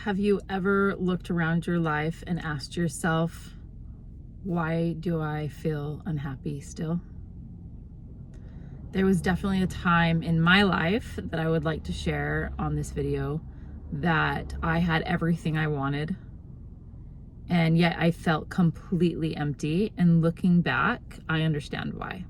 Have you ever looked around your life and asked yourself, why do I feel unhappy still? There was definitely a time in my life that I would like to share on this video that I had everything I wanted, and yet I felt completely empty. And looking back, I understand why.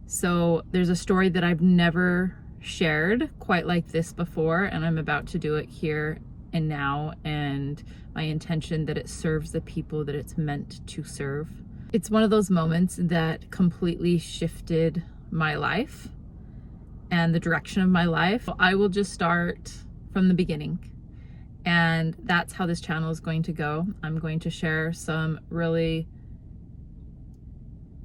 So there's a story that I've never shared quite like this before, and I'm about to do it here and now, and my intention that it serves the people that it's meant to serve. It's one of those moments that completely shifted my life and the direction of my life. I will just start from the beginning, and that's how this channel is going to go. I'm going to share some really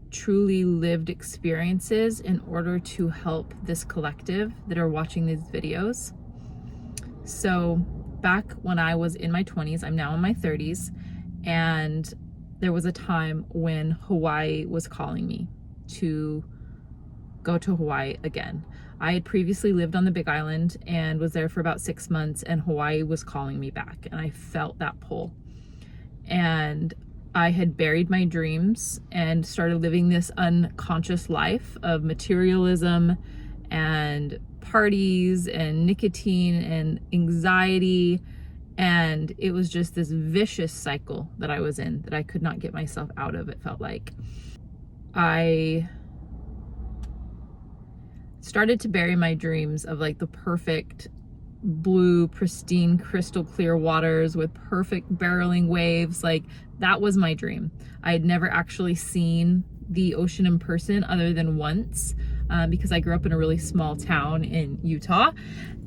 truly lived experiences in order to help this collective that are watching these videos. So back when I was in my 20s, I'm now in my 30s, and there was a time when Hawaii was calling me to go to Hawaii again. I had previously lived on the Big Island and was there for about 6 months, and Hawaii was calling me back, and I felt that pull. And I had buried my dreams and started living this unconscious life of materialism and parties and nicotine and anxiety. And it was just this vicious cycle that I was in that I could not get myself out of, it felt like. I started to bury my dreams of like the perfect blue, pristine, crystal clear waters with perfect barreling waves. Like, that was my dream. I had never actually seen the ocean in person other than once, because I grew up in a really small town in Utah,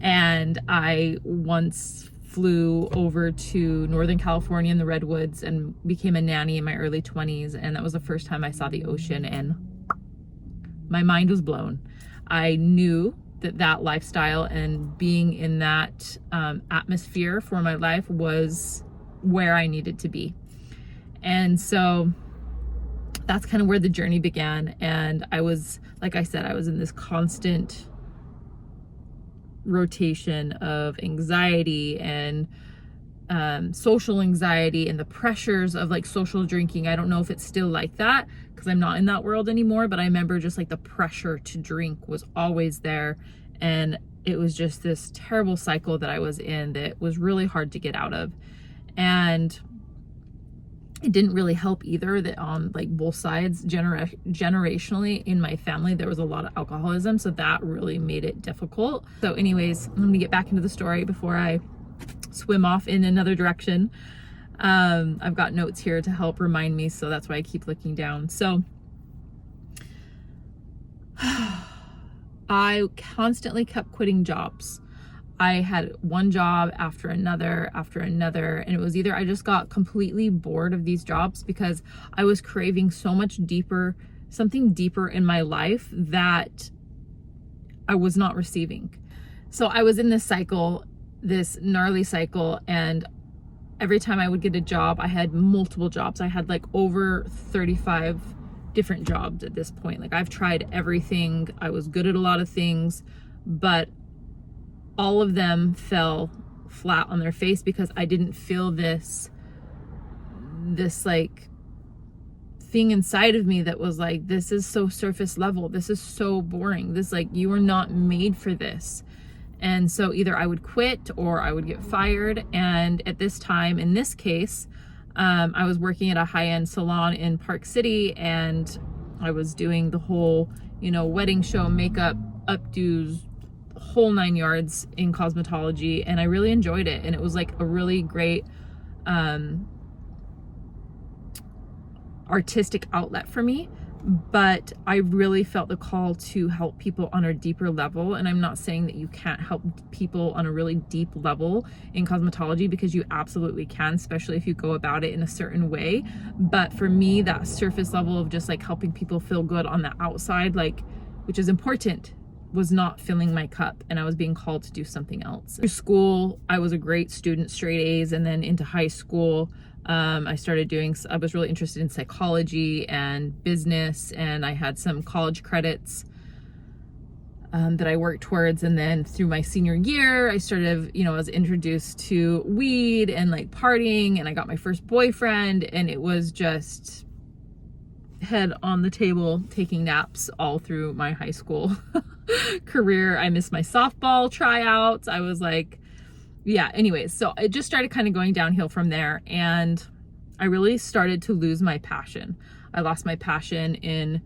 and I once flew over to Northern California in the Redwoods and became a nanny in my early 20s, and that was the first time I saw the ocean, and my mind was blown. I knew that lifestyle and being in that atmosphere for my life was where I needed to be. And so that's kind of where the journey began. And I was, like I said, I was in this constant rotation of anxiety and social anxiety and the pressures of like social drinking. I don't know if it's still like that because I'm not in that world anymore, but I remember just like the pressure to drink was always there. And it was just this terrible cycle that I was in that was really hard to get out of. And it didn't really help either that on like both sides, generationally in my family, there was a lot of alcoholism. So that really made it difficult. So anyways, I'm gonna get back into the story before I swim off in another direction. I've got notes here to help remind me, so that's why I keep looking down. So I constantly kept quitting jobs. I had one job after another, and it was either I just got completely bored of these jobs because I was craving so much deeper, something deeper in my life that I was not receiving. So I was in this cycle, this gnarly cycle, and every time I would get a job, I had multiple jobs. I had like over 35 different jobs at this point. Like, I've tried everything. I was good at a lot of things, but all of them fell flat on their face because I didn't feel this like thing inside of me that was like, this is so surface level. This is so boring. This, like, you are not made for this. And so either I would quit or I would get fired. And at this time, in this case, I was working at a high-end salon in Park City, and I was doing the whole, wedding show, makeup, updos, whole 9 yards in cosmetology, and I really enjoyed it. And it was like a really great artistic outlet for me, but I really felt the call to help people on a deeper level. And I'm not saying that you can't help people on a really deep level in cosmetology, because you absolutely can, especially if you go about it in a certain way. But for me, that surface level of just like helping people feel good on the outside, like, which is important, was not filling my cup, and I was being called to do something else. Through school, I was a great student, straight A's, and then into high school, I was really interested in psychology and business, and I had some college credits. that I worked towards. And then through my senior year, I started, I was introduced to weed and like partying, and I got my first boyfriend, and it was just head on the table, taking naps all through my high school career. I missed my softball tryouts. I was like, yeah, anyways, so it just started kind of going downhill from there. And I really started to lose my passion. I lost my passion in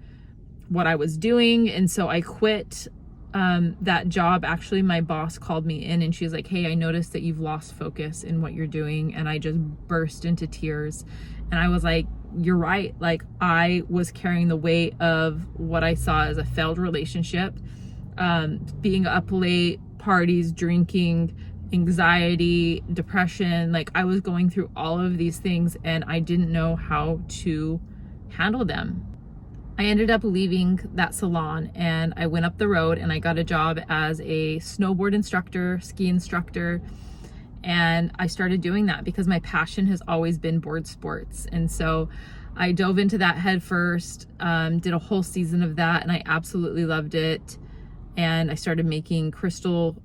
what I was doing. And so I quit that job. Actually, my boss called me in and she's like, hey, I noticed that you've lost focus in what you're doing. And I just burst into tears. And I was like, you're right. Like, I was carrying the weight of what I saw as a failed relationship, being up late, parties, drinking, anxiety, depression. Like, I was going through all of these things and I didn't know how to handle them. I ended up leaving that salon and I went up the road and I got a job as a snowboard instructor, ski instructor. And I started doing that because my passion has always been board sports. And so I dove into that head first, did a whole season of that, and I absolutely loved it. And I started making crystal,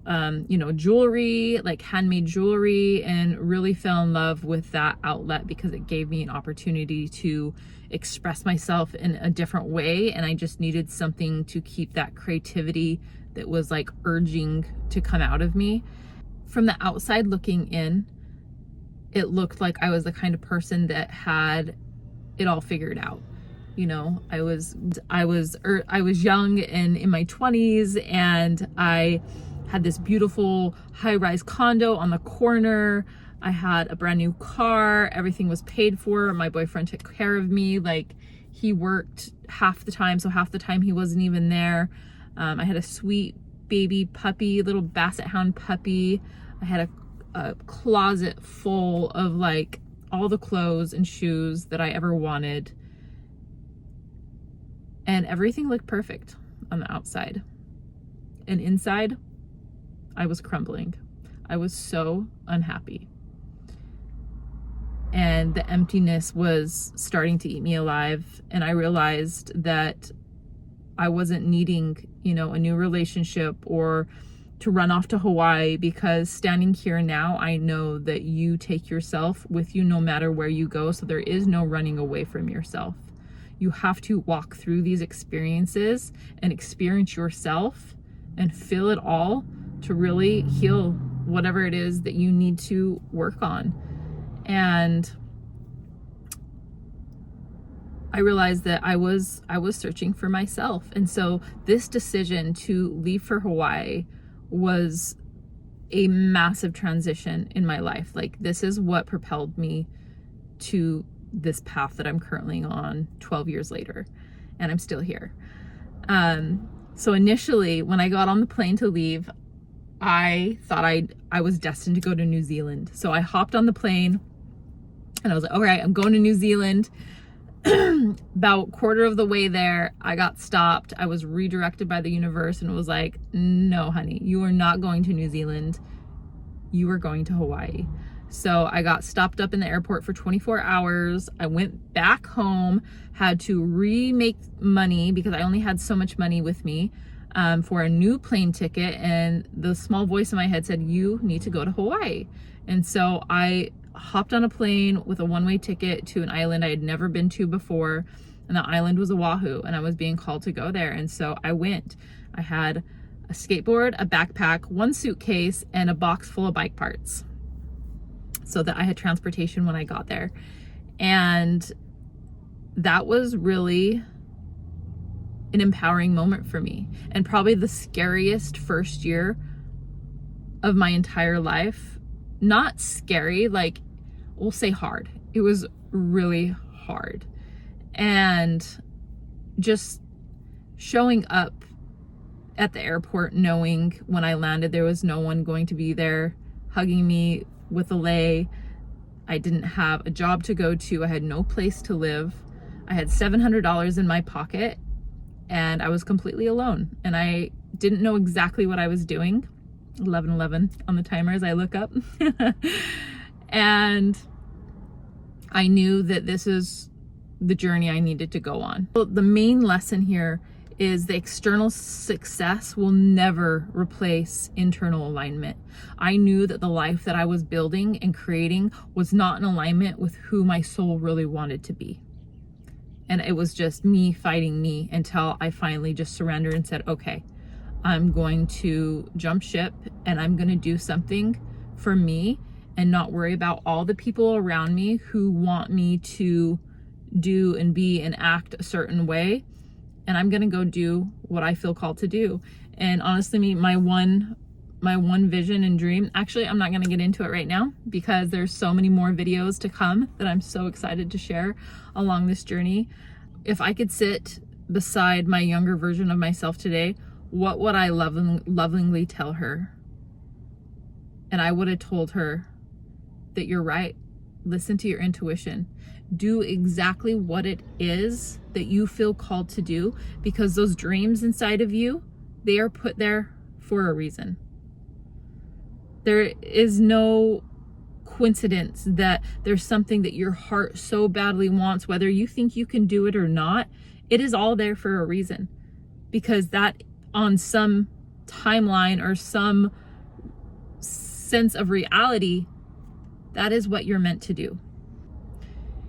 jewelry, like handmade jewelry, and really fell in love with that outlet because it gave me an opportunity to express myself in a different way. And I just needed something to keep that creativity that was like urging to come out of me. From the outside looking in, it looked like I was the kind of person that had it all figured out. I was young and in my 20s, and I had this beautiful high-rise condo on the corner. I had a brand new car. Everything was paid for. My boyfriend took care of me. Like, he worked half the time, so half the time he wasn't even there. I had a sweet baby puppy, little basset hound puppy. I had a closet full of like all the clothes and shoes that I ever wanted. And everything looked perfect on the outside. And inside, I was crumbling. I was so unhappy. And the emptiness was starting to eat me alive. And I realized that I wasn't needing, a new relationship or to run off to Hawaii, because standing here now, I know that you take yourself with you no matter where you go. So there is no running away from yourself. You have to walk through these experiences and experience yourself and feel it all to really heal whatever it is that you need to work on. And I realized that I was searching for myself. And so this decision to leave for Hawaii was a massive transition in my life. Like, this is what propelled me to this path that I'm currently on 12 years later, and I'm still here. So initially, when I got on the plane to leave, I thought I was destined to go to New Zealand. So I hopped on the plane and I was like, all right, I'm going to New Zealand. About quarter of the way there, I got stopped. I was redirected by the universe and it was like, no, honey, you are not going to New Zealand. You are going to Hawaii. So I got stopped up in the airport for 24 hours. I went back home, had to remake money because I only had so much money with me for a new plane ticket. And the small voice in my head said, you need to go to Hawaii. And so I hopped on a plane with a one-way ticket to an island I had never been to before. And the island was Oahu, and I was being called to go there. And so I went. I had a skateboard, a backpack, one suitcase, and a box full of bike parts, so that I had transportation when I got there. And that was really an empowering moment for me, and probably the scariest first year of my entire life. Not scary, like, we'll say hard. It was really hard. And just showing up at the airport knowing when I landed there was no one going to be there hugging me with a lei. I didn't have a job to go to. I had no place to live. I had $700 in my pocket and I was completely alone. And I didn't know exactly what I was doing. 11:11 on the timer as I look up. And I knew that this is the journey I needed to go on. Well, the main lesson here is the external success will never replace internal alignment. I knew that the life that I was building and creating was not in alignment with who my soul really wanted to be. And it was just me fighting me until I finally just surrendered and said, okay, I'm going to jump ship and I'm going to do something for me and not worry about all the people around me who want me to do and be and act a certain way. And I'm going to go do what I feel called to do. And honestly, my one vision and dream, actually, I'm not going to get into it right now because there's so many more videos to come that I'm so excited to share along this journey. If I could sit beside my younger version of myself today, what would I lovingly tell her? And I would have told her that you're right. Listen to your intuition. Do exactly what it is that you feel called to do, because those dreams inside of you, they are put there for a reason. There is no coincidence that there's something that your heart so badly wants, whether you think you can do it or not. It is all there for a reason, because that on some timeline or some sense of reality, that is what you're meant to do.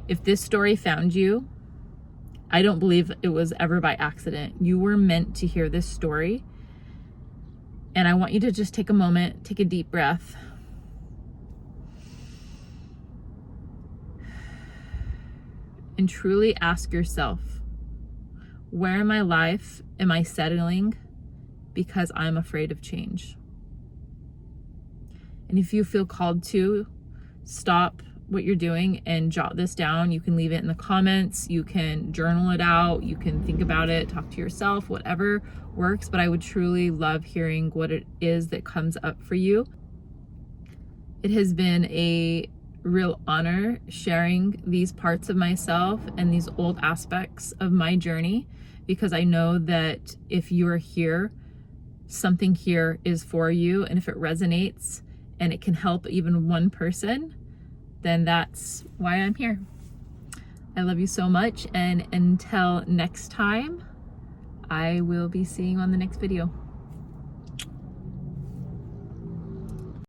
If this story found you, I don't believe it was ever by accident. You were meant to hear this story. And I want you to just take a moment, take a deep breath. And truly ask yourself, where in my life am I settling because I'm afraid of change? And if you feel called to, stop what you're doing and jot this down. You can leave it in the comments, you can journal it out, you can think about it, talk to yourself, whatever works. But I would truly love hearing what it is that comes up for you. It has been a real honor sharing these parts of myself and these old aspects of my journey, because I know that if you're here, something here is for you. And if it resonates and it can help even one person, then that's why I'm here. I love you so much. And until next time, I will be seeing you on the next video.